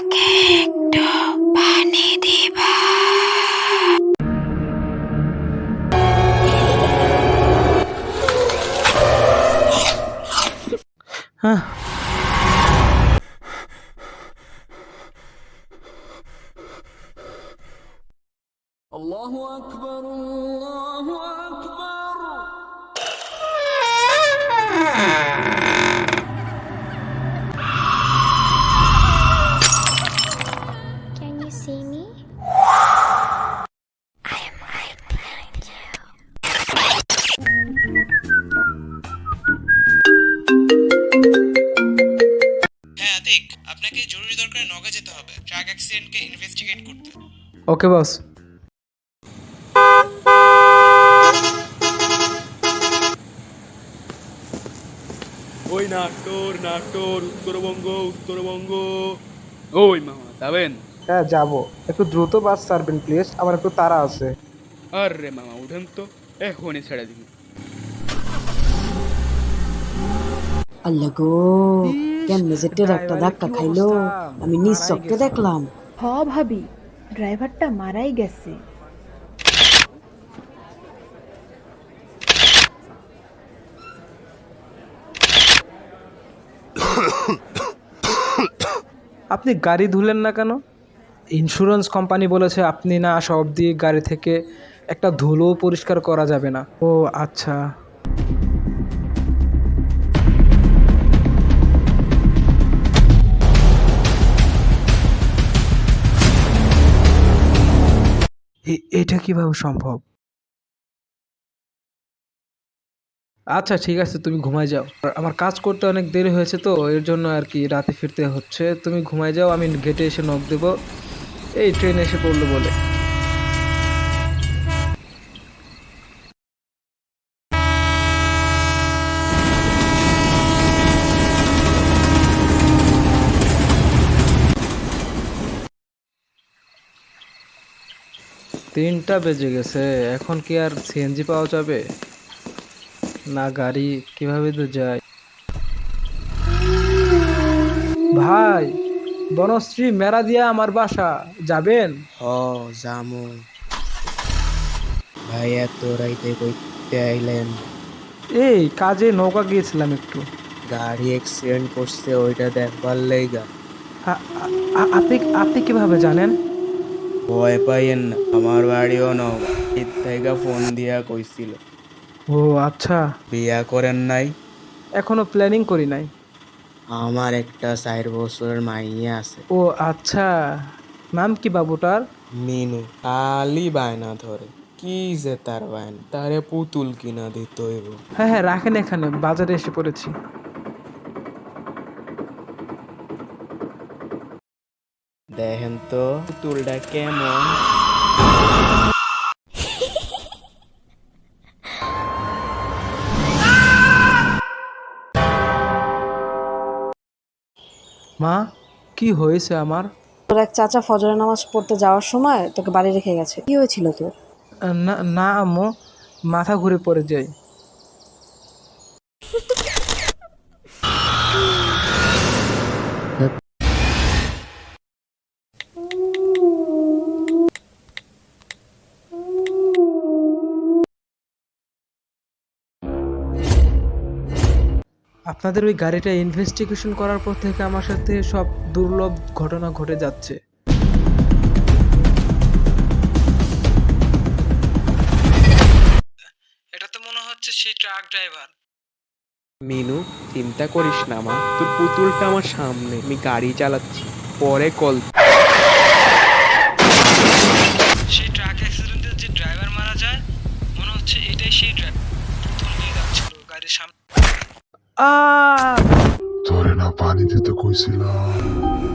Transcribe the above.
আমাকে একটু পানি দিবা? হ্যাঁ, الله أكبر الله أكبر. Can you see me? I am right behind you. হ্যাঁ আতিক, আপনাকে জরুরি দরকারে নওগাঁ যেতে হবে ট্রাক অ্যাক্সিডেন্টকে ইনভেস্টিগেট করতে। ওকে বস। ওই নাটোর নাটোর উত্তরবঙ্গ উত্তরবঙ্গ। ওই মামা যাবেন? হ্যাঁ যাবো, একটু দ্রুত বাস ছাড়বেন প্লিজ, আমার একটু তাড়া আছে। আরে মামা উঠেন তো, এখনই ছেড়ে দিন। আল্লাহ গো, কেমনে যে ট্রাকটা ধাক্কা খাইলো আমি নিজ চোখে দেখলাম। হ ভাবি, ড্রাইভারটা মারাই গেছে। আপনি গাড়ি ধুলেন না কেন? ইন্স্যুরেন্স কোম্পানি বলেছে আপনি না আসা অবধি গাড়ি থেকে একটা ধুলো পরিষ্কার করা যাবে না। ও আচ্ছা। এটা কিভাবে সম্ভব? আচ্ছা ঠিক আছে, তুমি ঘুমায় যাও। আমার কাজ করতে অনেক দেরি হয়েছে তো এর জন্য আর কি রাতে ফিরতে হচ্ছে। তুমি ঘুমায় যাও, আমি গেটে এসে নক দেব এই ট্রেন এসে পড়লো বলে। তিনটা বেজে গেছে, এখন কি আর সিএনজি পাওয়া যাবে না? গাড়ি কিভাবে তো যায়? ভাই, বনশ্রী মেরা দিয়া আমার বাসা, যাবেন? জামু ভাই, এত রাইতে কইতে আইলেন? এই কাজে নৌকা গিয়েছিলাম একটু। গাড়ি অ্যাক্সিডেন্ট করছে ওইটা দেখবার লাইগা? আপনি আপনি কিভাবে জানেন? ভয় পাইয়েন না, আমার বাড়িও নও, এর থেকে ফোন দিয়া কইছিল। ও আচ্ছা। বিয়া করেন নাই? এখনো প্ল্যানিং করি নাই। আমার একটা 4 বছরের মাইয়া আছে। ও আচ্ছা, নাম কি বাবুটার? মিনু। খালি বায়না ধরে, কি যে তার বায়না, তারে পুতুল কিনা দিত হইব। হ্যাঁ হ্যাঁ রাখেন, এখানে বাজারে এসে পড়েছি। দেখেন তো পুতুলটা কেমন। মা, কি হয়েছে আমার? তোর এক চাচা ফজরের নামাজ পড়তে যাওয়ার সময় তোকে বাড়ি রেখে গেছে। কি হয়েছিল তোর? না না আম্মু, মাথা ঘুরে পড়ে যাই। আপনাদের ওই গাড়িটা ইনভেস্টিগেশন করার পর থেকে আমার সাথে সব দুর্লভ ঘটনা ঘটে যাচ্ছে। এটা তো মনে হচ্ছে সেই ট্রাক ড্রাইভার। মিনু, চিন্তা করিস না মা, তোর পুতুলটা আমার সামনে, আমি গাড়ি চালাচ্ছি, পরে কল। সেই ট্রাক অ্যাক্সিডেন্টে যে ড্রাইভার মারা যায়, মনে হচ্ছে এটাই সেই ড্রাইভার। পুতুল নিয়ে যাচ্ছিল গাড়ির সামনে। তোরে না পানি দিতে কইছিলাম।